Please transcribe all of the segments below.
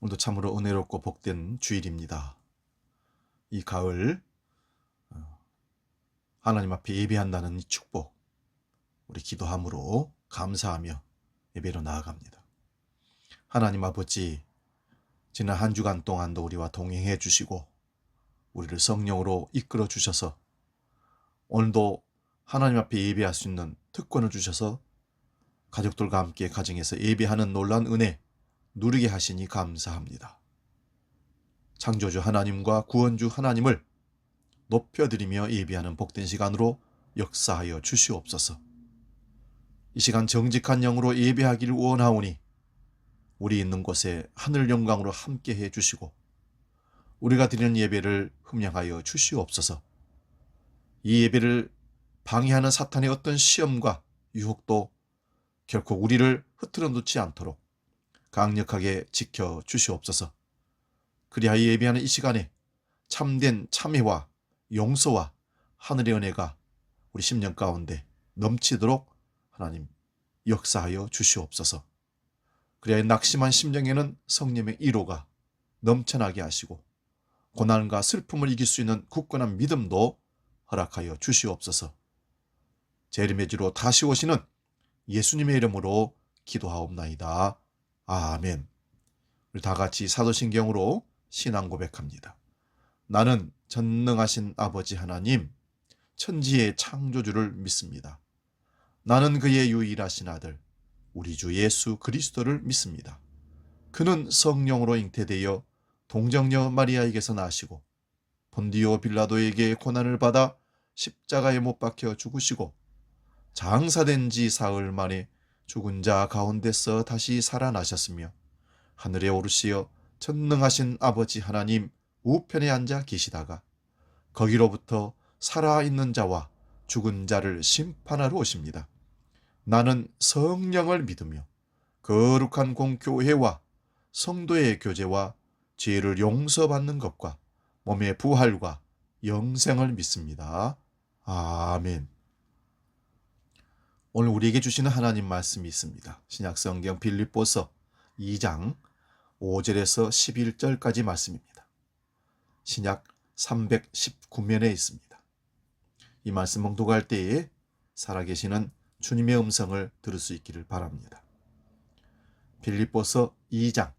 오늘도 참으로 은혜롭고 복된 주일입니다. 이 가을 하나님 앞에 예배한다는 이 축복, 우리 기도함으로 감사하며 예배로 나아갑니다. 하나님 아버지, 지난 한 주간 동안도 우리와 동행해 주시고 우리를 성령으로 이끌어 주셔서 오늘도 하나님 앞에 예배할 수 있는 특권을 주셔서 가족들과 함께 가정에서 예배하는 놀라운 은혜 누리게 하시니 감사합니다. 창조주 하나님과 구원주 하나님을 높여드리며 예배하는 복된 시간으로 역사하여 주시옵소서. 이 시간 정직한 영으로 예배하기를 원하오니 우리 있는 곳에 하늘 영광으로 함께해 주시고 우리가 드리는 예배를 흠양하여 주시옵소서. 이 예배를 방해하는 사탄의 어떤 시험과 유혹도 결코 우리를 흐트러 놓지 않도록 강력하게 지켜 주시옵소서. 그리하여 예배하는 이 시간에 참된 참회와 용서와 하늘의 은혜가 우리 심령 가운데 넘치도록 하나님 역사하여 주시옵소서. 그리하여 낙심한 심령에는 성령의 위로가 넘쳐나게 하시고 고난과 슬픔을 이길 수 있는 굳건한 믿음도 허락하여 주시옵소서. 재림의 주로 다시 오시는 예수님의 이름으로 기도하옵나이다. 아멘. 우리 다 같이 사도신경으로 신앙 고백합니다. 나는 전능하신 아버지 하나님, 천지의 창조주를 믿습니다. 나는 그의 유일하신 아들, 우리 주 예수 그리스도를 믿습니다. 그는 성령으로 잉태되어 동정녀 마리아에게서 나시고 본디오 빌라도에게 고난을 받아 십자가에 못 박혀 죽으시고 장사된 지 사흘 만에 죽은 자 가운데서 다시 살아나셨으며 하늘에 오르시어 전능하신 아버지 하나님 우편에 앉아 계시다가 거기로부터 살아있는 자와 죽은 자를 심판하러 오십니다. 나는 성령을 믿으며 거룩한 공교회와 성도의 교제와 죄를 용서받는 것과 몸의 부활과 영생을 믿습니다. 아멘. 오늘 우리에게 주시는 하나님 말씀이 있습니다. 신약성경 빌립보서 2장 5절에서 11절까지 말씀입니다. 신약 319면에 있습니다. 이 말씀 봉독할 때에 살아계시는 주님의 음성을 들을 수 있기를 바랍니다. 빌립보서 2장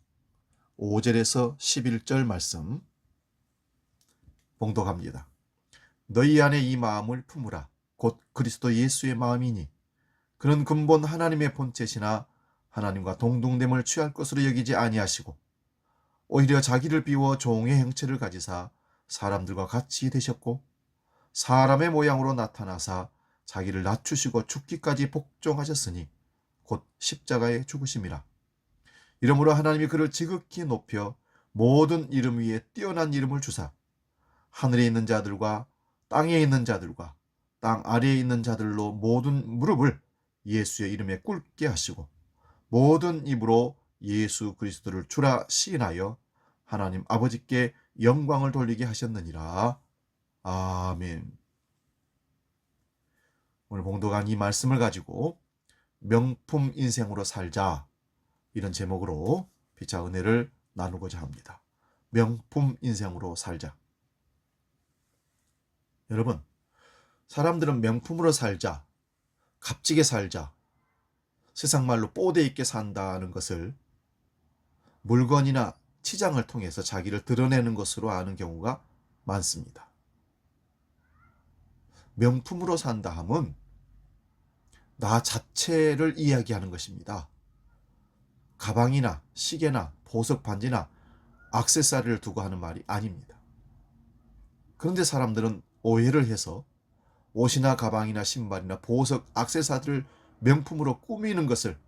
5절에서 11절 말씀 봉독합니다. 너희 안에 이 마음을 품으라. 곧 그리스도 예수의 마음이니 그는 근본 하나님의 본체시나 하나님과 동등됨을 취할 것으로 여기지 아니하시고 오히려 자기를 비워 종의 형체를 가지사 사람들과 같이 되셨고 사람의 모양으로 나타나사 자기를 낮추시고 죽기까지 복종하셨으니 곧 십자가에 죽으심이라. 이러므로 하나님이 그를 지극히 높여 모든 이름 위에 뛰어난 이름을 주사 하늘에 있는 자들과 땅에 있는 자들과 땅 아래에 있는 자들로 모든 무릎을 예수의 이름에 꿇게 하시고 모든 입으로 예수 그리스도를 주라 시인하여 하나님 아버지께 영광을 돌리게 하셨느니라. 아멘. 오늘 봉독한 이 말씀을 가지고 명품 인생으로 살자, 이런 제목으로 피차 은혜를 나누고자 합니다. 명품 인생으로 살자. 여러분, 사람들은 명품으로 살자, 값지게 살자, 세상 말로 뽀대 있게 산다는 것을 물건이나 치장을 통해서 자기를 드러내는 것으로 아는 경우가 많습니다. 명품으로 산다 함은 나 자체를 이야기하는 것입니다. 가방이나 시계나 보석 반지나 액세서리를 두고 하는 말이 아닙니다. 그런데 사람들은 오해를 해서 옷이나 가방이나 신발이나 보석, 액세서리를 명품으로 꾸미는 것을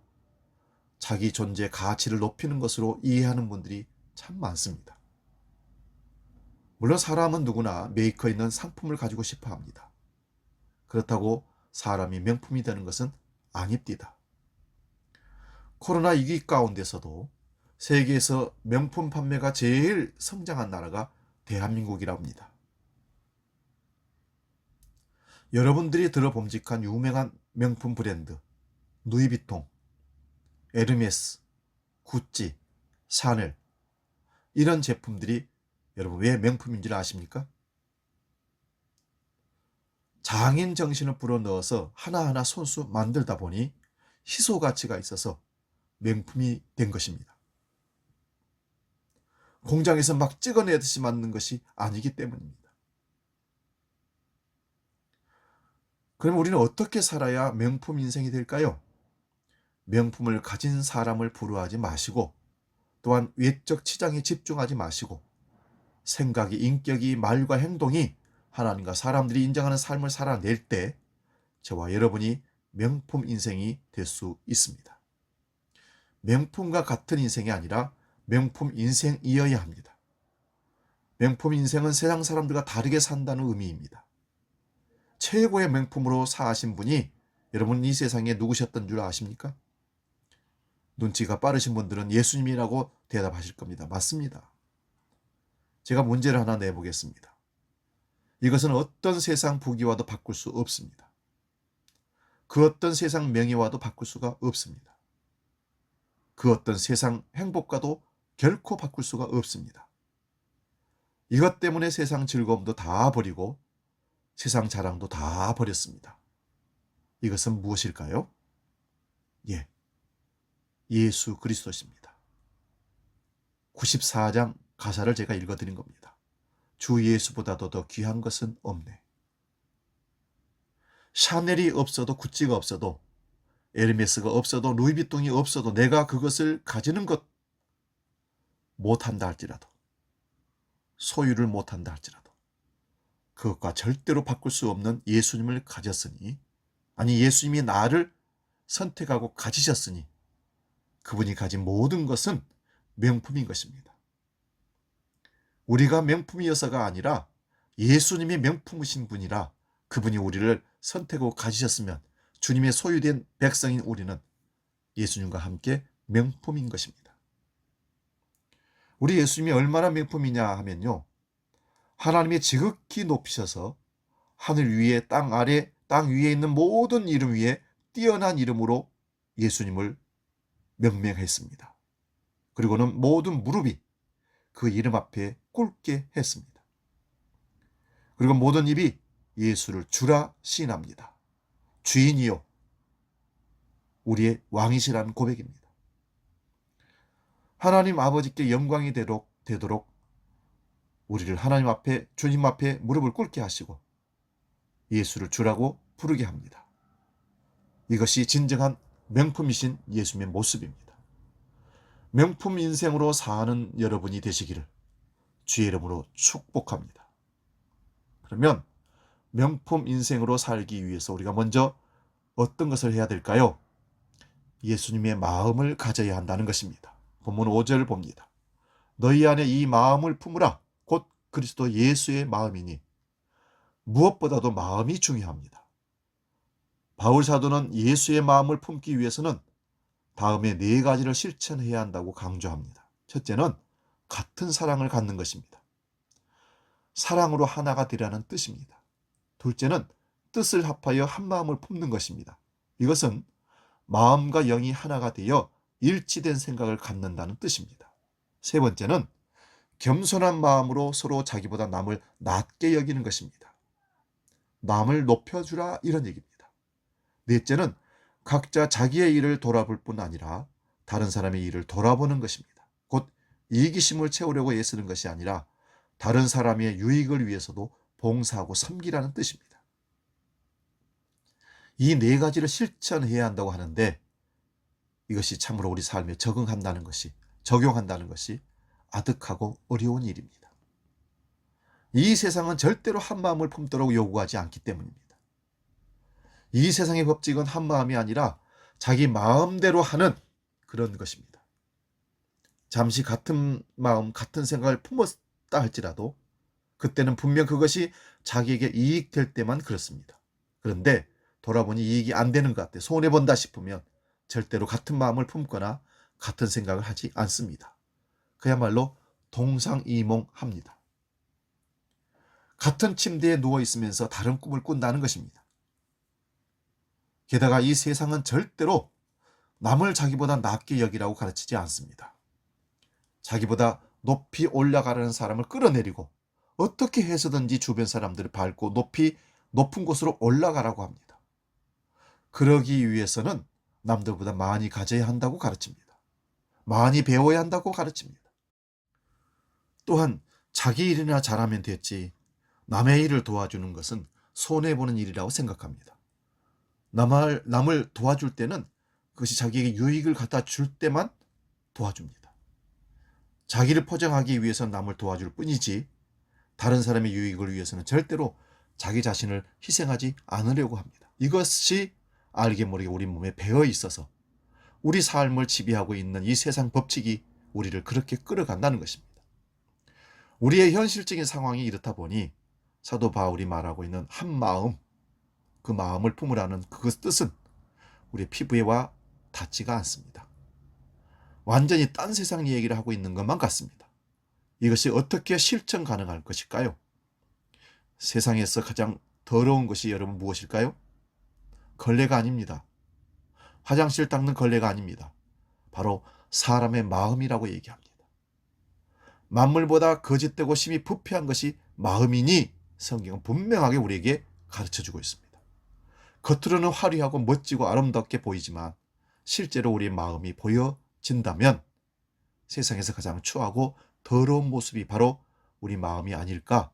자기 존재 가치를 높이는 것으로 이해하는 분들이 참 많습니다. 물론 사람은 누구나 메이커 있는 상품을 가지고 싶어 합니다. 그렇다고 사람이 명품이 되는 것은 아닙니다. 코로나 위기 가운데서도 세계에서 명품 판매가 제일 성장한 나라가 대한민국이라고 합니다. 여러분들이 들어봄직한 유명한 명품 브랜드 누이비통, 에르메스, 구찌, 샤넬, 이런 제품들이 여러분 왜 명품인 줄 아십니까? 장인 정신을 불어넣어서 하나하나 손수 만들다 보니 희소 가치가 있어서 명품이 된 것입니다. 공장에서 막 찍어내듯이 만든 것이 아니기 때문입니다. 그럼 우리는 어떻게 살아야 명품 인생이 될까요? 명품을 가진 사람을 부러워하지 마시고, 또한 외적 치장에 집중하지 마시고, 생각이, 인격이, 말과 행동이 하나님과 사람들이 인정하는 삶을 살아낼 때 저와 여러분이 명품 인생이 될 수 있습니다. 명품과 같은 인생이 아니라 명품 인생이어야 합니다. 명품 인생은 세상 사람들과 다르게 산다는 의미입니다. 최고의 명품으로 사신 분이 여러분 이 세상에 누구셨던 줄 아십니까? 눈치가 빠르신 분들은 예수님이라고 대답하실 겁니다. 맞습니다. 제가 문제를 하나 내보겠습니다. 이것은 어떤 세상 부귀와도 바꿀 수 없습니다. 그 어떤 세상 명예와도 바꿀 수가 없습니다. 그 어떤 세상 행복과도 결코 바꿀 수가 없습니다. 이것 때문에 세상 즐거움도 다 버리고 세상 자랑도 다 버렸습니다. 이것은 무엇일까요? 예, 예수 그리스도십니다. 94장 가사를 제가 읽어드린 겁니다. 주 예수보다도 더 귀한 것은 없네. 샤넬이 없어도, 구찌가 없어도, 에르메스가 없어도, 루이비통이 없어도, 내가 그것을 가지는 것 못한다 할지라도, 소유를 못한다 할지라도 그것과 절대로 바꿀 수 없는 예수님을 가졌으니, 아니 예수님이 나를 선택하고 가지셨으니 그분이 가진 모든 것은 명품인 것입니다. 우리가 명품이어서가 아니라 예수님이 명품이신 분이라 그분이 우리를 선택하고 가지셨으면 주님의 소유된 백성인 우리는 예수님과 함께 명품인 것입니다. 우리 예수님이 얼마나 명품이냐 하면요, 하나님이 지극히 높이셔서 하늘 위에 땅 아래 땅 위에 있는 모든 이름 위에 뛰어난 이름으로 예수님을 명명했습니다. 그리고는 모든 무릎이 그 이름 앞에 꿇게 했습니다. 그리고 모든 입이 예수를 주라 시인합니다. 주인이요 우리의 왕이시라는 고백입니다. 하나님 아버지께 영광이 되도록 우리를 하나님 앞에, 주님 앞에 무릎을 꿇게 하시고 예수를 주라고 부르게 합니다. 이것이 진정한 명품이신 예수님의 모습입니다. 명품 인생으로 사는 여러분이 되시기를 주의 이름으로 축복합니다. 그러면 명품 인생으로 살기 위해서 우리가 먼저 어떤 것을 해야 될까요? 예수님의 마음을 가져야 한다는 것입니다. 본문 5절 봅니다. 너희 안에 이 마음을 품으라. 곧 그리스도 예수의 마음이니. 무엇보다도 마음이 중요합니다. 바울 사도는 예수의 마음을 품기 위해서는 다음에 4가지를 실천해야 한다고 강조합니다. 첫째는 같은 사랑을 갖는 것입니다. 사랑으로 하나가 되라는 뜻입니다. 둘째는 뜻을 합하여 한 마음을 품는 것입니다. 이것은 마음과 영이 하나가 되어 일치된 생각을 갖는다는 뜻입니다. 세 번째는 겸손한 마음으로 서로 자기보다 남을 낮게 여기는 것입니다. 남을 높여주라 이런 얘기입니다. 넷째는 각자 자기의 일을 돌아볼 뿐 아니라 다른 사람의 일을 돌아보는 것입니다. 곧 이기심을 채우려고 애쓰는 것이 아니라 다른 사람의 유익을 위해서도 봉사하고 섬기라는 뜻입니다. 이 4가지를 실천해야 한다고 하는데 이것이 참으로 우리 삶에 적용한다는 것이 아득하고 어려운 일입니다. 이 세상은 절대로 한 마음을 품도록 요구하지 않기 때문입니다. 이 세상의 법칙은 한 마음이 아니라 자기 마음대로 하는 그런 것입니다. 잠시 같은 마음, 같은 생각을 품었다 할지라도 그때는 분명 그것이 자기에게 이익될 때만 그렇습니다. 그런데 돌아보니 이익이 안 되는 것 같아 손해본다 싶으면 절대로 같은 마음을 품거나 같은 생각을 하지 않습니다. 그야말로 동상이몽합니다. 같은 침대에 누워있으면서 다른 꿈을 꾼다는 것입니다. 게다가 이 세상은 절대로 남을 자기보다 낮게 여기라고 가르치지 않습니다. 자기보다 높이 올라가려는 사람을 끌어내리고 어떻게 해서든지 주변 사람들을 밟고 높은 곳으로 올라가라고 합니다. 그러기 위해서는 남들보다 많이 가져야 한다고 가르칩니다. 많이 배워야 한다고 가르칩니다. 또한 자기 일이나 잘하면 됐지 남의 일을 도와주는 것은 손해보는 일이라고 생각합니다. 남을 도와줄 때는 그것이 자기에게 유익을 갖다 줄 때만 도와줍니다. 자기를 포장하기 위해서 남을 도와줄 뿐이지 다른 사람의 유익을 위해서는 절대로 자기 자신을 희생하지 않으려고 합니다. 이것이 알게 모르게 우리 몸에 배어 있어서 우리 삶을 지배하고 있는 이 세상 법칙이 우리를 그렇게 끌어간다는 것입니다. 우리의 현실적인 상황이 이렇다 보니 사도 바울이 말하고 있는 한 마음, 그 마음을 품으라는 그 뜻은 우리의 피부에와 닿지가 않습니다. 완전히 딴 세상 얘기를 하고 있는 것만 같습니다. 이것이 어떻게 실천 가능할 것일까요? 세상에서 가장 더러운 것이 여러분 무엇일까요? 걸레가 아닙니다. 화장실 닦는 걸레가 아닙니다. 바로 사람의 마음이라고 얘기합니다. 만물보다 거짓되고 심히 부패한 것이 마음이니 성경은 분명하게 우리에게 가르쳐주고 있습니다. 겉으로는 화려하고 멋지고 아름답게 보이지만 실제로 우리의 마음이 보여진다면 세상에서 가장 추하고 더러운 모습이 바로 우리 마음이 아닐까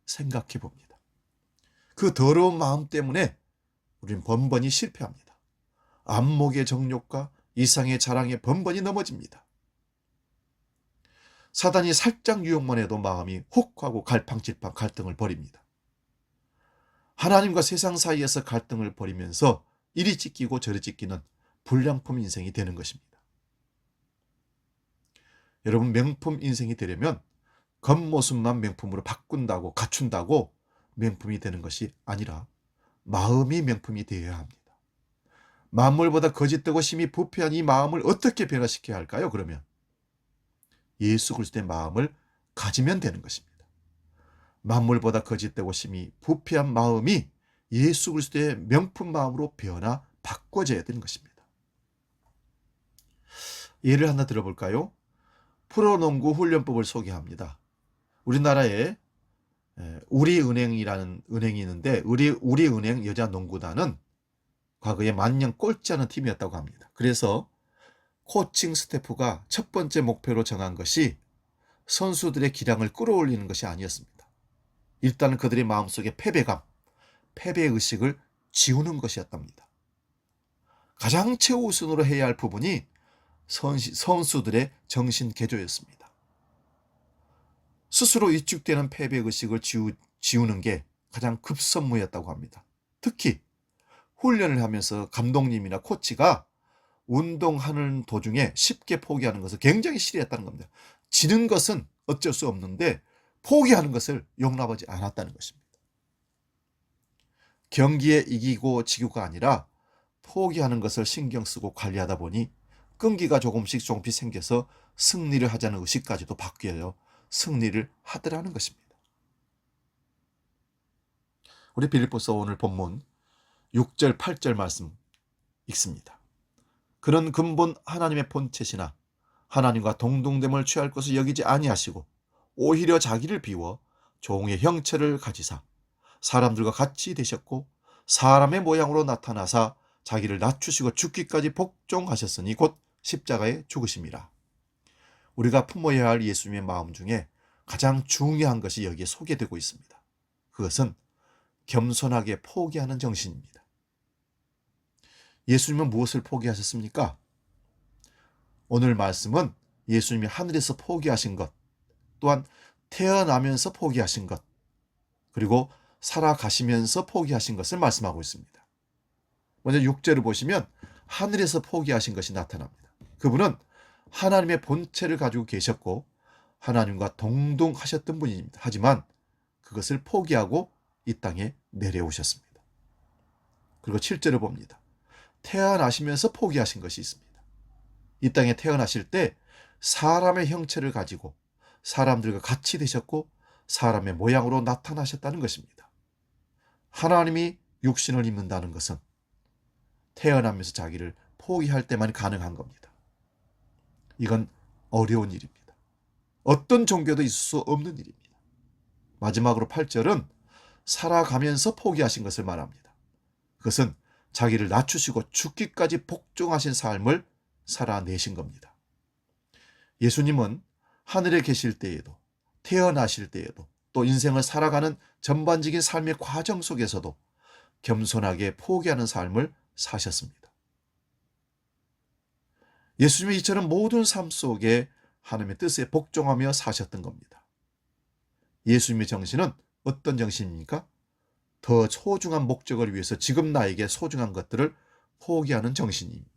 생각해 봅니다. 그 더러운 마음 때문에 우리는 번번이 실패합니다. 안목의 정욕과 이상의 자랑에 번번이 넘어집니다. 사단이 살짝 유혹만 해도 마음이 혹하고 갈팡질팡 갈등을 벌입니다. 하나님과 세상 사이에서 갈등을 벌이면서 이리 찢기고 저리 찢기는 불량품 인생이 되는 것입니다. 여러분, 명품 인생이 되려면 겉모습만 명품으로 바꾼다고 갖춘다고 명품이 되는 것이 아니라 마음이 명품이 되어야 합니다. 만물보다 거짓되고 심히 부패한 이 마음을 어떻게 변화시켜야 할까요? 그러면 예수 그리스도의 마음을 가지면 되는 것입니다. 만물보다 거짓되고 심히 부패한 마음이 예수 그리스도의 명품 마음으로 변화 바꿔져야 되는 것입니다. 예를 하나 들어볼까요? 프로농구 훈련법을 소개합니다. 우리나라에 우리은행이라는 은행이 있는데 우리은행 여자 농구단은 과거에 만년 꼴찌하는 팀이었다고 합니다. 그래서 코칭 스태프가 첫 번째 목표로 정한 것이 선수들의 기량을 끌어올리는 것이 아니었습니다. 일단은 그들의 마음속에 패배감, 패배의식을 지우는 것이었답니다. 가장 최우선으로 해야 할 부분이 선수들의 정신 개조였습니다. 스스로 위축되는 패배의식을 지우는 게 가장 급선무였다고 합니다. 특히 훈련을 하면서 감독님이나 코치가 운동하는 도중에 쉽게 포기하는 것을 굉장히 싫어했다는 겁니다. 지는 것은 어쩔 수 없는데 포기하는 것을 용납하지 않았다는 것입니다. 경기에 이기고 지고가 아니라 포기하는 것을 신경 쓰고 관리하다 보니 끈기가 조금씩 생겨서 승리를 하자는 의식까지도 바뀌어요. 승리를 하더라는 것입니다. 우리 빌립보서 오늘 본문 6절 8절 말씀 읽습니다. 그런 근본 하나님의 본체시나 하나님과 동등됨을 취할 것을 여기지 아니하시고 오히려 자기를 비워 종의 형체를 가지사 사람들과 같이 되셨고 사람의 모양으로 나타나사 자기를 낮추시고 죽기까지 복종하셨으니 곧 십자가에 죽으심이라. 우리가 품어야 할 예수님의 마음 중에 가장 중요한 것이 여기에 소개되고 있습니다. 그것은 겸손하게 포기하는 정신입니다. 예수님은 무엇을 포기하셨습니까? 오늘 말씀은 예수님이 하늘에서 포기하신 것, 또한 태어나면서 포기하신 것, 그리고 살아가시면서 포기하신 것을 말씀하고 있습니다. 먼저 6절을 보시면 하늘에서 포기하신 것이 나타납니다. 그분은 하나님의 본체를 가지고 계셨고 하나님과 동등하셨던 분입니다. 하지만 그것을 포기하고 이 땅에 내려오셨습니다. 그리고 7절을 봅니다. 태어나시면서 포기하신 것이 있습니다. 이 땅에 태어나실 때 사람의 형체를 가지고 사람들과 같이 되셨고 사람의 모양으로 나타나셨다는 것입니다. 하나님이 육신을 입는다는 것은 태어나면서 자기를 포기할 때만 가능한 겁니다. 이건 어려운 일입니다. 어떤 종교도 있을 수 없는 일입니다. 마지막으로 8절은 살아가면서 포기하신 것을 말합니다. 그것은 자기를 낮추시고 죽기까지 복종하신 삶을 살아내신 겁니다. 예수님은 하늘에 계실 때에도, 태어나실 때에도, 또 인생을 살아가는 전반적인 삶의 과정 속에서도 겸손하게 포기하는 삶을 사셨습니다. 예수님이 이처럼 모든 삶 속에 하나님의 뜻에 복종하며 사셨던 겁니다. 예수님의 정신은 어떤 정신입니까? 더 소중한 목적을 위해서 지금 나에게 소중한 것들을 포기하는 정신입니다.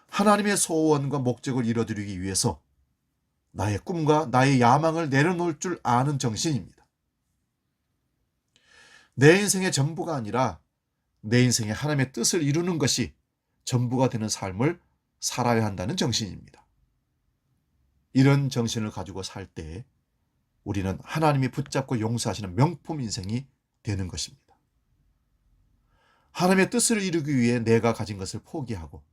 하나님의 소원과 목적을 이루어드리기 위해서 나의 꿈과 나의 야망을 내려놓을 줄 아는 정신입니다. 내 인생의 전부가 아니라 내 인생의 하나님의 뜻을 이루는 것이 전부가 되는 삶을 살아야 한다는 정신입니다. 이런 정신을 가지고 살 때 우리는 하나님이 붙잡고 용서하시는 명품 인생이 되는 것입니다. 하나님의 뜻을 이루기 위해 내가 가진 것을 포기하고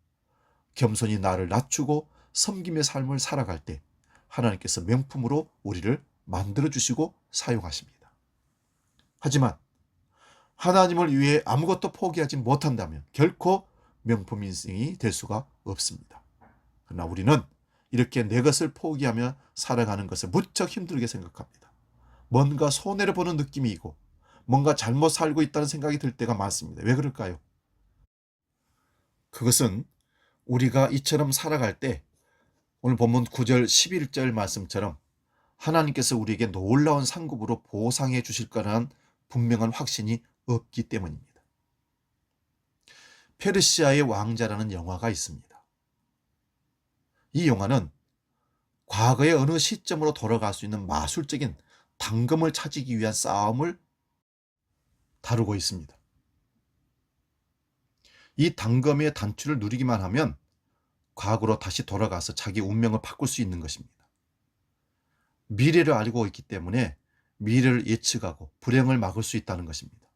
겸손히 나를 낮추고 섬김의 삶을 살아갈 때 하나님께서 명품으로 우리를 만들어주시고 사용하십니다. 하지만 하나님을 위해 아무것도 포기하지 못한다면 결코 명품 인생이 될 수가 없습니다. 그러나 우리는 이렇게 내 것을 포기하며 살아가는 것을 무척 힘들게 생각합니다. 뭔가 손해를 보는 느낌이고 뭔가 잘못 살고 있다는 생각이 들 때가 많습니다. 왜 그럴까요? 그것은 우리가 이처럼 살아갈 때 오늘 본문 9절 11절 말씀처럼 하나님께서 우리에게 놀라운 상급으로 보상해 주실 거라는 분명한 확신이 없기 때문입니다. 페르시아의 왕자라는 영화가 있습니다. 이 영화는 과거의 어느 시점으로 돌아갈 수 있는 마술적인 당금을 찾기 위한 싸움을 다루고 있습니다. 이 당금의 단추를 누리기만 하면 과거로 다시 돌아가서 자기 운명을 바꿀 수 있는 것입니다. 미래를 알고 있기 때문에 미래를 예측하고 불행을 막을 수 있다는 것입니다.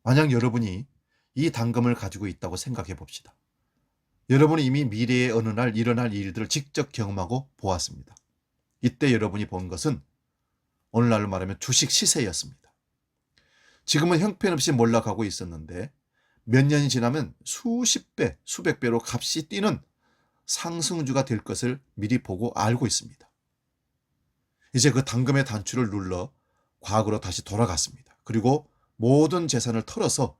만약 여러분이 이 당금을 가지고 있다고 생각해 봅시다. 여러분이 이미 미래의 어느 날 일어날 일들을 직접 경험하고 보았습니다. 이때 여러분이 본 것은 오늘날로 말하면 주식 시세였습니다. 지금은 형편없이 몰락하고 있었는데 몇 년이 지나면 수십 배, 수백 배로 값이 뛰는 상승주가 될 것을 미리 보고 알고 있습니다. 이제 그 당금의 단추를 눌러 과거로 다시 돌아갔습니다. 그리고 모든 재산을 털어서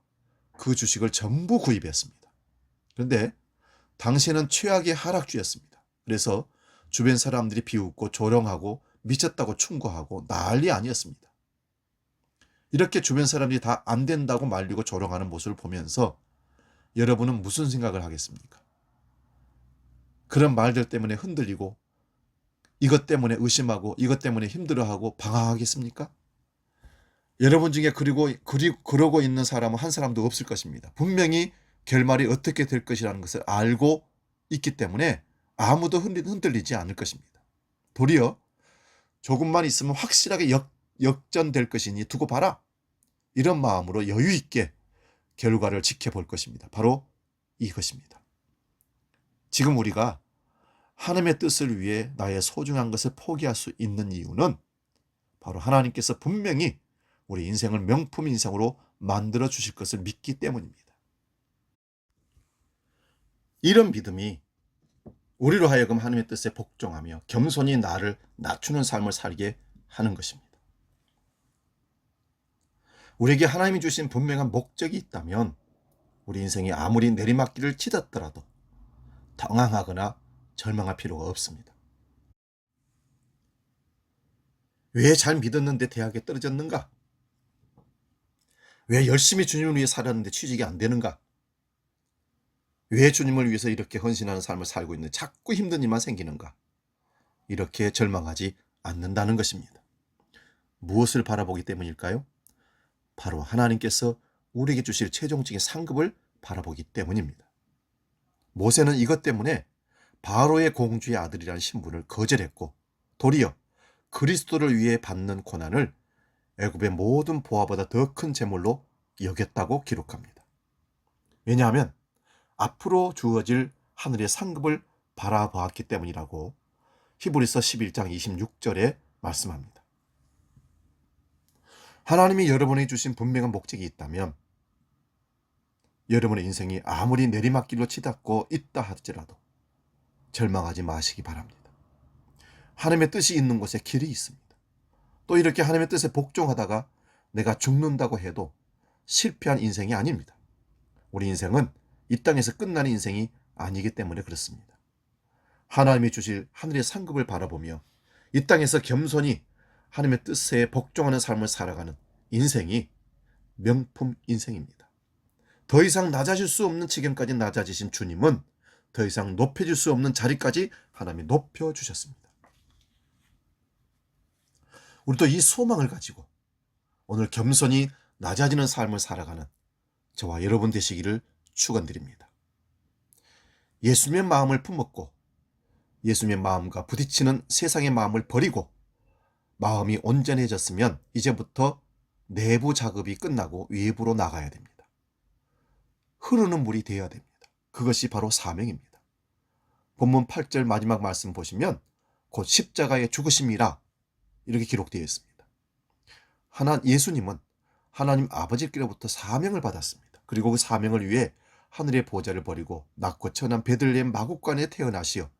그 주식을 전부 구입했습니다. 그런데 당시에는 최악의 하락주였습니다. 그래서 주변 사람들이 비웃고 조롱하고 미쳤다고 충고하고 난리 아니었습니다. 이렇게 주변 사람들이 다 안 된다고 말리고 조롱하는 모습을 보면서 여러분은 무슨 생각을 하겠습니까? 그런 말들 때문에 흔들리고 이것 때문에 의심하고 이것 때문에 힘들어하고 방황하겠습니까? 여러분 중에 그러고 있는 사람은 한 사람도 없을 것입니다. 분명히 결말이 어떻게 될 것이라는 것을 알고 있기 때문에 아무도 흔들리지 않을 것입니다. 도리어 조금만 있으면 확실하게 역전될 것이니 두고 봐라. 이런 마음으로 여유 있게 결과를 지켜볼 것입니다. 바로 이것입니다. 지금 우리가 하나님의 뜻을 위해 나의 소중한 것을 포기할 수 있는 이유는 바로 하나님께서 분명히 우리 인생을 명품 인생으로 만들어 주실 것을 믿기 때문입니다. 이런 믿음이 우리로 하여금 하나님의 뜻에 복종하며 겸손히 나를 낮추는 삶을 살게 하는 것입니다. 우리에게 하나님이 주신 분명한 목적이 있다면 우리 인생이 아무리 내리막길을 치닫더라도 당황하거나 절망할 필요가 없습니다. 왜 잘 믿었는데 대학에 떨어졌는가? 왜 열심히 주님을 위해 살았는데 취직이 안 되는가? 왜 주님을 위해서 이렇게 헌신하는 삶을 살고 있는데 자꾸 힘든 일만 생기는가? 이렇게 절망하지 않는다는 것입니다. 무엇을 바라보기 때문일까요? 바로 하나님께서 우리에게 주실 최종적인 상급을 바라보기 때문입니다. 모세는 이것 때문에 바로의 공주의 아들이라는 신분을 거절했고 도리어 그리스도를 위해 받는 고난을 애굽의 모든 보화보다 더 큰 재물로 여겼다고 기록합니다. 왜냐하면 앞으로 주어질 하늘의 상급을 바라보았기 때문이라고 히브리서 11장 26절에 말씀합니다. 하나님이 여러분에게 주신 분명한 목적이 있다면 여러분의 인생이 아무리 내리막길로 치닫고 있다 할지라도 절망하지 마시기 바랍니다. 하나님의 뜻이 있는 곳에 길이 있습니다. 또 이렇게 하나님의 뜻에 복종하다가 내가 죽는다고 해도 실패한 인생이 아닙니다. 우리 인생은 이 땅에서 끝나는 인생이 아니기 때문에 그렇습니다. 하나님이 주실 하늘의 상급을 바라보며 이 땅에서 겸손히 하나님의 뜻에 복종하는 삶을 살아가는 인생이 명품 인생입니다. 더 이상 낮아질 수 없는 지경까지 낮아지신 주님은 더 이상 높여줄 수 없는 자리까지 하나님이 높여주셨습니다. 우리도 이 소망을 가지고 오늘 겸손히 낮아지는 삶을 살아가는 저와 여러분 되시기를 축원드립니다. 예수님의 마음을 품었고 예수님의 마음과 부딪히는 세상의 마음을 버리고 마음이 온전해졌으면 이제부터 내부 작업이 끝나고 외부로 나가야 됩니다. 흐르는 물이 되어야 됩니다. 그것이 바로 사명입니다. 본문 8절 마지막 말씀 보시면 곧 십자가의 죽으심이라 이렇게 기록되어 있습니다. 예수님은 하나님 아버지께로부터 사명을 받았습니다. 그리고 그 사명을 위해 하늘의 보좌를 버리고 낮고 천한 베들레헴 마국간에 태어나시어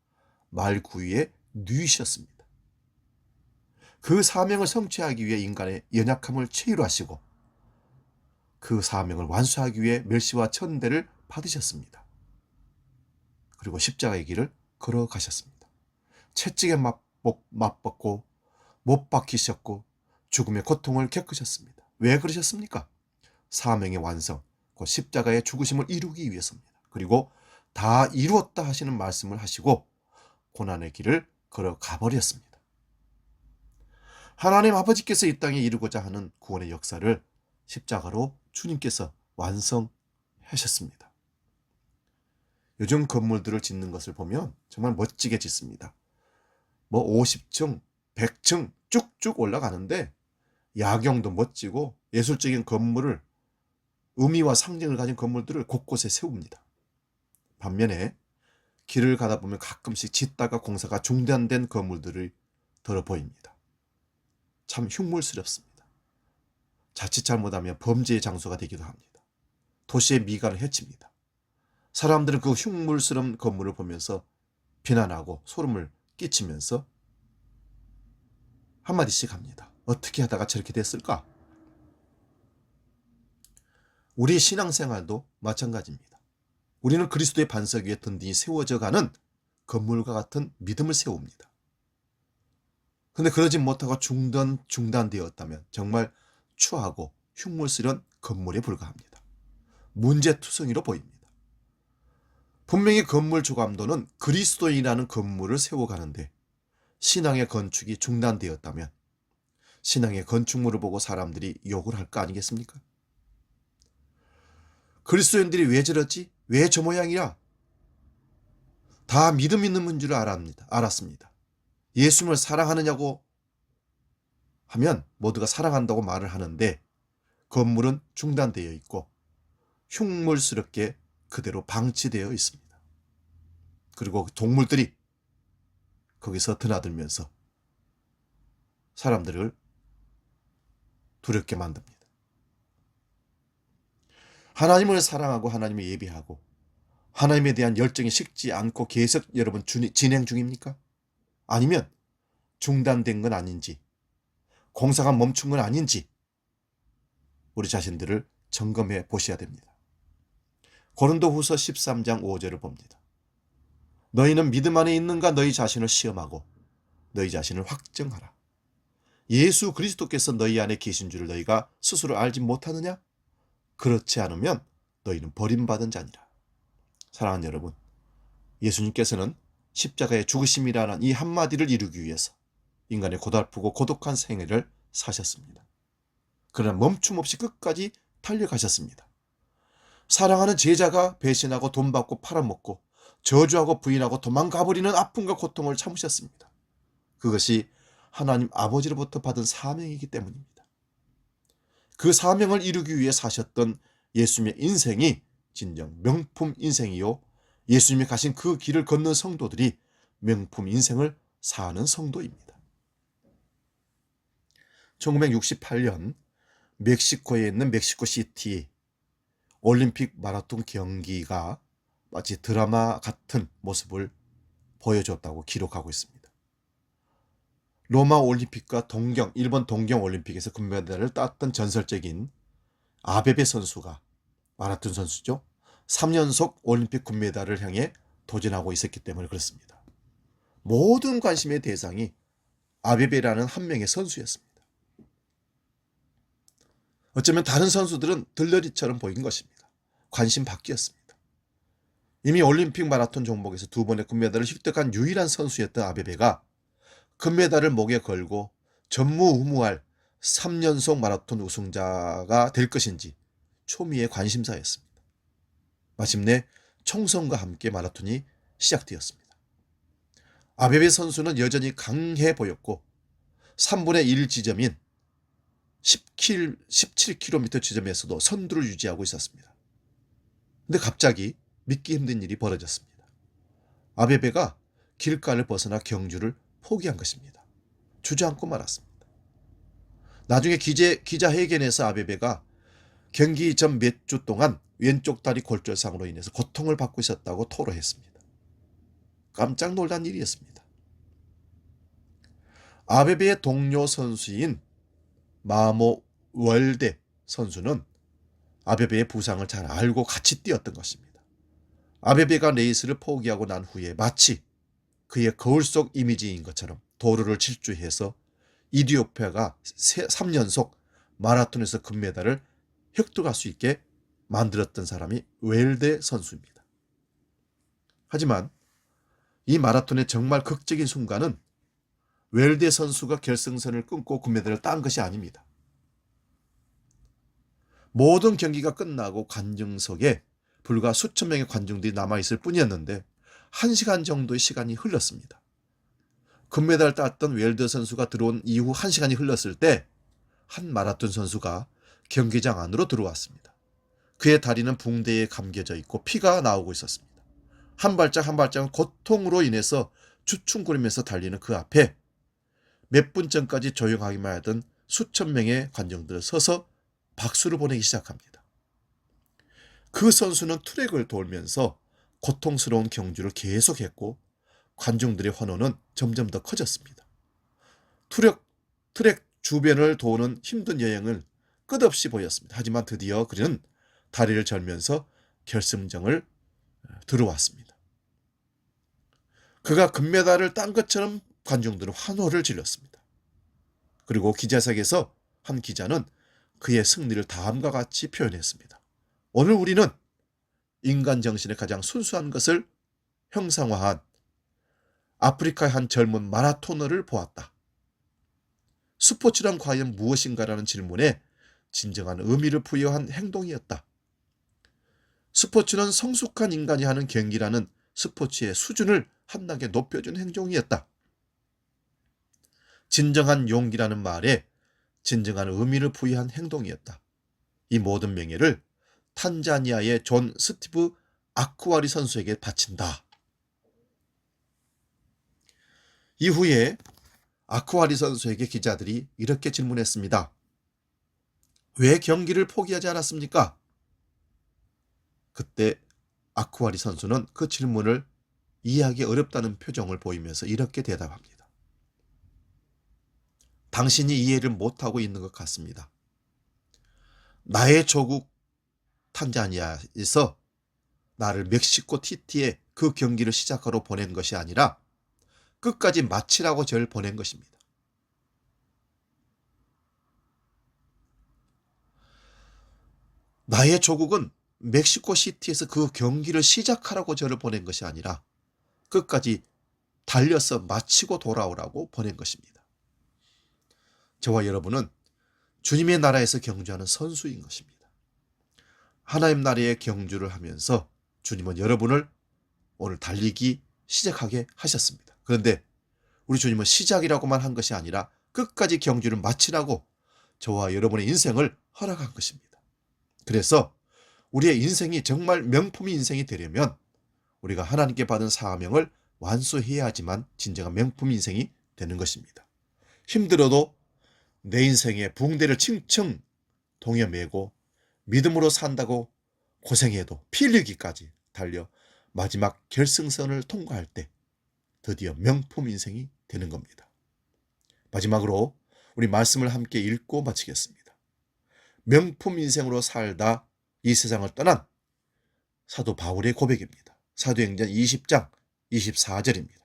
말구유에 누이셨습니다. 그 사명을 성취하기 위해 인간의 연약함을 치유하시고 그 사명을 완수하기 위해 멸시와 천대를 받으셨습니다. 그리고 십자가의 길을 걸어가셨습니다. 채찍에 맞받고 못 박히셨고 죽음의 고통을 겪으셨습니다. 왜 그러셨습니까? 사명의 완성, 그 십자가의 죽으심을 이루기 위해서입니다. 그리고 다 이루었다 하시는 말씀을 하시고 고난의 길을 걸어가 버렸습니다. 하나님 아버지께서 이 땅에 이루고자 하는 구원의 역사를 십자가로 주님께서 완성하셨습니다. 요즘 건물들을 짓는 것을 보면 정말 멋지게 짓습니다. 50층, 100층 쭉쭉 올라가는데 야경도 멋지고 예술적인 건물을 의미와 상징을 가진 건물들을 곳곳에 세웁니다. 반면에 길을 가다 보면 가끔씩 짓다가 공사가 중단된 건물들이 들어 보입니다. 참 흉물스럽습니다. 자칫 잘못하면 범죄의 장소가 되기도 합니다. 도시의 미관을 해칩니다. 사람들은 그 흉물스러운 건물을 보면서 비난하고 소름을 끼치면서 한마디씩 합니다. 어떻게 하다가 저렇게 됐을까? 우리 신앙생활도 마찬가지입니다. 우리는 그리스도의 반석 위에 든든히 세워져 가는 건물과 같은 믿음을 세웁니다. 그런데 그러지 못하고 중단되었다면 정말 추하고 흉물스러운 건물에 불과합니다. 문제투성이로 보입니다. 분명히 건물 주감도는 그리스도인이라는 건물을 세워가는데 신앙의 건축이 중단되었다면 신앙의 건축물을 보고 사람들이 욕을 할 거 아니겠습니까? 그리스도인들이 왜 저렇지? 왜 저 모양이야? 다 믿음 있는 줄 알았습니다. 예수님을 사랑하느냐고 하면 모두가 사랑한다고 말을 하는데 건물은 중단되어 있고 흉물스럽게 그대로 방치되어 있습니다. 그리고 동물들이 거기서 드나들면서 사람들을 두렵게 만듭니다. 하나님을 사랑하고 하나님을 예배하고 하나님에 대한 열정이 식지 않고 계속 여러분 진행 중입니까? 아니면 중단된 건 아닌지 공사가 멈춘 건 아닌지 우리 자신들을 점검해 보셔야 됩니다. 고린도후서 13장 5절을 봅니다. 너희는 믿음 안에 있는가 너희 자신을 시험하고 너희 자신을 확정하라. 예수 그리스도께서 너희 안에 계신 줄을 너희가 스스로 알지 못하느냐? 그렇지 않으면 너희는 버림받은 자니라. 사랑하는 여러분, 예수님께서는 십자가의 죽으심이라는 이 한마디를 이루기 위해서 인간의 고달프고 고독한 생애를 사셨습니다. 그러나 멈춤 없이 끝까지 달려가셨습니다. 사랑하는 제자가 배신하고 돈 받고 팔아먹고 저주하고 부인하고 도망가버리는 아픔과 고통을 참으셨습니다. 그것이 하나님 아버지로부터 받은 사명이기 때문입니다. 그 사명을 이루기 위해 사셨던 예수님의 인생이 진정 명품 인생이요, 예수님이 가신 그 길을 걷는 성도들이 명품 인생을 사는 성도입니다. 1968년 멕시코에 있는 멕시코시티 올림픽 마라톤 경기가 마치 드라마 같은 모습을 보여줬다고 기록하고 있습니다. 로마 올림픽과 일본 동경 올림픽에서 금메달을 땄던 전설적인 아베베 선수가, 마라톤 선수죠, 3연속 올림픽 금메달을 향해 도전하고 있었기 때문에 그렇습니다. 모든 관심의 대상이 아베베라는 한 명의 선수였습니다. 어쩌면 다른 선수들은 들러리처럼 보인 것입니다. 관심 밖이었습니다. 이미 올림픽 마라톤 종목에서 2번의 금메달을 획득한 유일한 선수였던 아베베가 금메달을 목에 걸고 전무후무할 3연속 마라톤 우승자가 될 것인지 초미의 관심사였습니다. 마침내 총선과 함께 마라톤이 시작되었습니다. 아베베 선수는 여전히 강해 보였고 3분의 1 지점인 17km 지점에서도 선두를 유지하고 있었습니다. 근데 갑자기 믿기 힘든 일이 벌어졌습니다. 아베베가 길가를 벗어나 경주를 포기한 것입니다. 주저앉고 말았습니다. 나중에 기자회견에서 아베베가 경기 전 몇 주 동안 왼쪽 다리 골절상으로 인해서 고통을 받고 있었다고 토로했습니다. 깜짝 놀란 일이었습니다. 아베베의 동료 선수인 마모 월데 선수는 아베베의 부상을 잘 알고 같이 뛰었던 것입니다. 아베베가 레이스를 포기하고 난 후에 마치 그의 거울 속 이미지인 것처럼 도로를 질주해서 이디오피아가 3연속 마라톤에서 금메달을 획득할 수 있게 만들었던 사람이 웰데 선수입니다. 하지만 이 마라톤의 정말 극적인 순간은 웰데 선수가 결승선을 끊고 금메달을 딴 것이 아닙니다. 모든 경기가 끝나고 관중석에 불과 수천 명의 관중들이 남아있을 뿐이었는데 1시간 정도의 시간이 흘렀습니다. 금메달을 땄던 웰더 선수가 들어온 이후 1시간이 흘렀을 때 한 마라톤 선수가 경기장 안으로 들어왔습니다. 그의 다리는 붕대에 감겨져 있고 피가 나오고 있었습니다. 한 발짝 한 발짝은 고통으로 인해서 주춤거리면서 달리는 그 앞에 몇 분 전까지 조용하기만 하던 수천 명의 관중들을 서서 박수를 보내기 시작합니다. 그 선수는 트랙을 돌면서 고통스러운 경주를 계속했고 관중들의 환호는 점점 더 커졌습니다. 트랙 주변을 도는 힘든 여행을 끝없이 보였습니다. 하지만 드디어 그는 다리를 절면서 결승점을 들어왔습니다. 그가 금메달을 딴 것처럼 관중들은 환호를 질렀습니다. 그리고 기자석에서 한 기자는 그의 승리를 다음과 같이 표현했습니다. 오늘 우리는 인간 정신의 가장 순수한 것을 형상화한 아프리카의 한 젊은 마라토너를 보았다. 스포츠란 과연 무엇인가라는 질문에 진정한 의미를 부여한 행동이었다. 스포츠는 성숙한 인간이 하는 경기라는 스포츠의 수준을 한나게 높여준 행동이었다. 진정한 용기라는 말에 진정한 의미를 부여한 행동이었다. 이 모든 명예를 탄자니아의 존 스티브 아쿠아리 선수에게 바친다. 이후에 아쿠아리 선수에게 기자들이 이렇게 질문했습니다. 왜 경기를 포기하지 않았습니까? 그때 아쿠아리 선수는 그 질문을 이해하기 어렵다는 표정을 보이면서 이렇게 대답합니다. 당신이 이해를 못하고 있는 것 같습니다. 나의 조국 탄자니아에서 나를 멕시코 시티에 그 경기를 시작하러 보낸 것이 아니라 끝까지 마치라고 저를 보낸 것입니다. 나의 조국은 멕시코 시티에서 그 경기를 시작하라고 저를 보낸 것이 아니라 끝까지 달려서 마치고 돌아오라고 보낸 것입니다. 저와 여러분은 주님의 나라에서 경주하는 선수인 것입니다. 하나님 나라의 경주를 하면서 주님은 여러분을 오늘 달리기 시작하게 하셨습니다. 그런데 우리 주님은 시작이라고만 한 것이 아니라 끝까지 경주를 마치라고 저와 여러분의 인생을 허락한 것입니다. 그래서 우리의 인생이 정말 명품의 인생이 되려면 우리가 하나님께 받은 사명을 완수해야지만 진정한 명품 인생이 되는 것입니다. 힘들어도 내 인생의 붕대를 층층 동여매고 믿음으로 산다고 고생해도 피 흘리기까지 달려 마지막 결승선을 통과할 때 드디어 명품 인생이 되는 겁니다. 마지막으로 우리 말씀을 함께 읽고 마치겠습니다. 명품 인생으로 살다 이 세상을 떠난 사도 바울의 고백입니다. 사도행전 20장 24절입니다.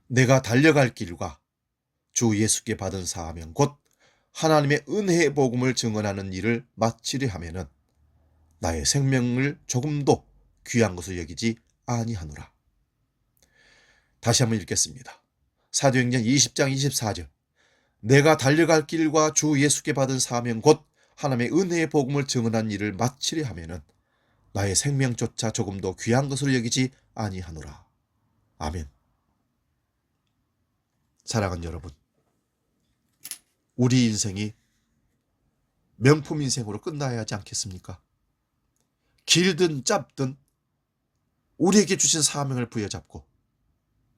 내가 달려갈 길과 주 예수께 받은 사명 곧 하나님의 은혜의 복음을 증언하는 일을 마치려 하면은 나의 생명을 조금도 귀한 것을 여기지 아니하노라. 다시 한번 읽겠습니다. 사도행전 20장 24절 내가 달려갈 길과 주 예수께 받은 사명 곧 하나님의 은혜의 복음을 증언한 일을 마치려 하면은 나의 생명조차 조금도 귀한 것으로 여기지 아니하노라. 아멘. 사랑하는 여러분, 우리 인생이 명품 인생으로 끝나야 하지 않겠습니까? 길든 짧든 우리에게 주신 사명을 부여잡고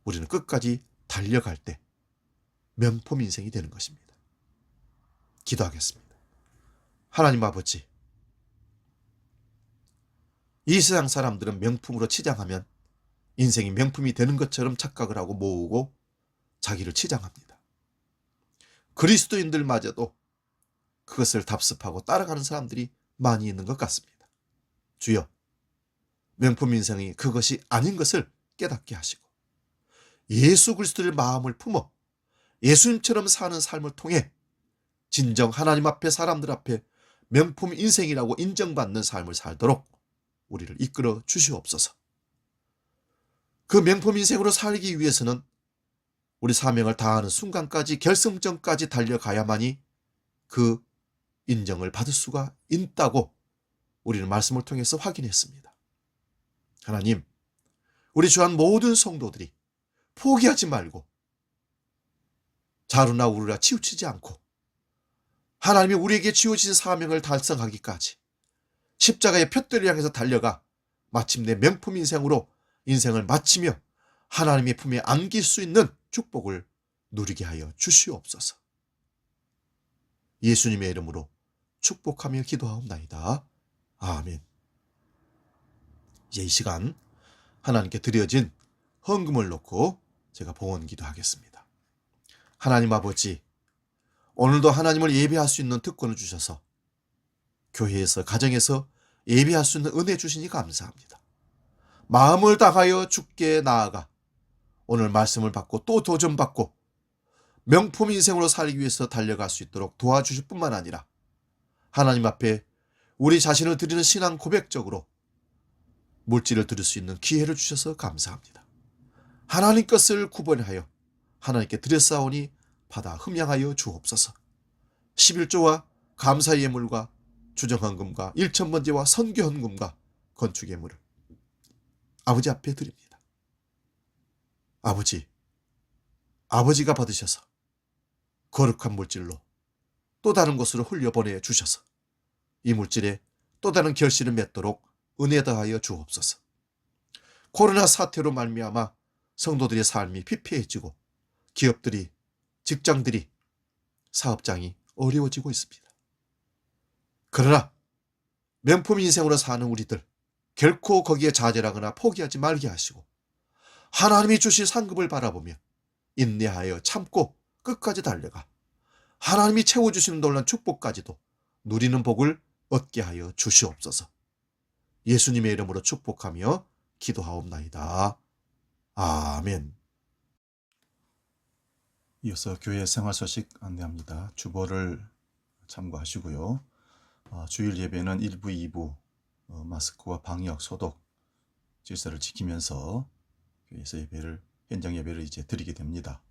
우리는 끝까지 달려갈 때 명품 인생이 되는 것입니다. 기도하겠습니다. 하나님 아버지, 이 세상 사람들은 명품으로 치장하면 인생이 명품이 되는 것처럼 착각을 하고 모으고 자기를 치장합니다. 그리스도인들마저도 그것을 답습하고 따라가는 사람들이 많이 있는 것 같습니다. 주여, 명품 인생이 그것이 아닌 것을 깨닫게 하시고 예수 그리스도의 마음을 품어 예수님처럼 사는 삶을 통해 진정 하나님 앞에 사람들 앞에 명품 인생이라고 인정받는 삶을 살도록 우리를 이끌어 주시옵소서. 그 명품 인생으로 살기 위해서는 우리 사명을 다하는 순간까지 결승점까지 달려가야만이 그 인정을 받을 수가 있다고 우리는 말씀을 통해서 확인했습니다. 하나님, 우리 주한 모든 성도들이 포기하지 말고 자루나 우루라 치우치지 않고 하나님이 우리에게 지어주신 사명을 달성하기까지 십자가의 푯대를 향해서 달려가 마침내 명품 인생으로 인생을 마치며 하나님의 품에 안길 수 있는 축복을 누리게 하여 주시옵소서. 예수님의 이름으로 축복하며 기도하옵나이다. 아멘. 이제 이 시간 하나님께 드려진 헌금을 놓고 제가 봉헌 기도하겠습니다. 하나님 아버지, 오늘도 하나님을 예배할 수 있는 특권을 주셔서 교회에서 가정에서 예배할 수 있는 은혜 주시니 감사합니다. 마음을 다하여 주께 나아가 오늘 말씀을 받고 또 도전받고 명품 인생으로 살기 위해서 달려갈 수 있도록 도와주실 뿐만 아니라 하나님 앞에 우리 자신을 드리는 신앙 고백적으로 물질을 드릴 수 있는 기회를 주셔서 감사합니다. 하나님 것을 구분하여 하나님께 드렸사오니 받아 흠양하여 주옵소서. 11조와 감사의 예물과 주정헌금과 일천번제와 선교헌금과 건축예물을 아버지 앞에 드립니다. 아버지가 받으셔서 거룩한 물질로 또 다른 곳으로 흘려보내 주셔서 이 물질에 또 다른 결실을 맺도록 은혜 더하여 주옵소서. 코로나 사태로 말미암아 성도들의 삶이 피폐해지고 기업들이, 직장들이, 사업장이 어려워지고 있습니다. 그러나 명품 인생으로 사는 우리들 결코 거기에 좌절하거나 포기하지 말게 하시고 하나님이 주신 상급을 바라보며 인내하여 참고 끝까지 달려가 하나님이 채워주시는 놀라운 축복까지도 누리는 복을 얻게 하여 주시옵소서. 예수님의 이름으로 축복하며 기도하옵나이다. 아멘. 이어서 교회 생활 소식 안내합니다. 주보를 참고하시고요. 주일 예배는 1부, 2부 마스크와 방역, 소독 질서를 지키면서 교회에서 현장 예배를 이제 드리게 됩니다.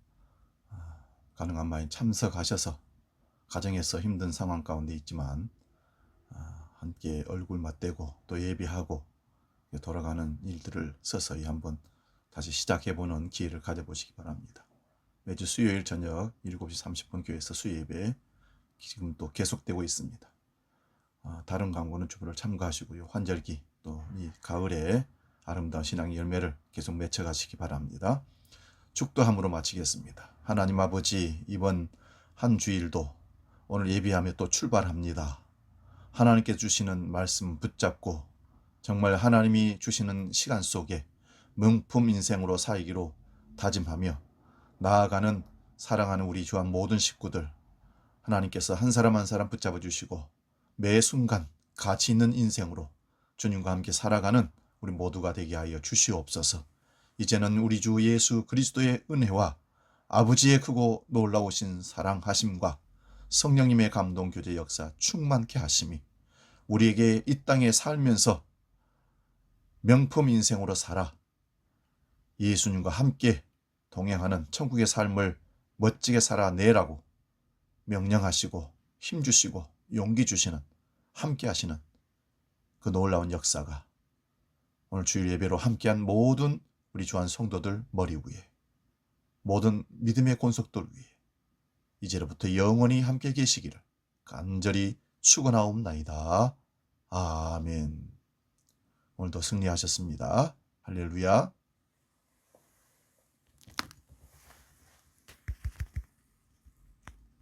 가능한 바엔 참석하셔서 가정에서 힘든 상황 가운데 있지만 함께 얼굴 맞대고 또 예배하고 돌아가는 일들을 서서히 한번 다시 시작해보는 기회를 가져보시기 바랍니다. 매주 수요일 저녁 7시 30분 교회에서 수요예배 지금 또 계속되고 있습니다. 다른 광고는 주보를 참고하시고요. 환절기 또 이 가을에 아름다운 신앙의 열매를 계속 맺혀가시기 바랍니다. 축도함으로 마치겠습니다. 하나님 아버지, 이번 한 주일도 오늘 예비하며 또 출발합니다. 하나님께 주시는 말씀 붙잡고 정말 하나님이 주시는 시간 속에 명품 인생으로 살기로 다짐하며 나아가는 사랑하는 우리 주한 모든 식구들, 하나님께서 한 사람 한 사람 붙잡아 주시고 매 순간 가치 있는 인생으로 주님과 함께 살아가는 우리 모두가 되게 하여 주시옵소서. 이제는 우리 주 예수 그리스도의 은혜와 아버지의 크고 놀라우신 사랑하심과 성령님의 감동 교제 역사 충만케 하심이 우리에게 이 땅에 살면서 명품 인생으로 살아 예수님과 함께 동행하는 천국의 삶을 멋지게 살아내라고 명령하시고 힘주시고 용기 주시는, 함께 하시는 그 놀라운 역사가 오늘 주일 예배로 함께한 모든 우리 주한 성도들 머리 위에, 모든 믿음의 권속들 위에 이제로부터 영원히 함께 계시기를 간절히 축원하옵나이다. 아멘. 오늘도 승리하셨습니다. 할렐루야.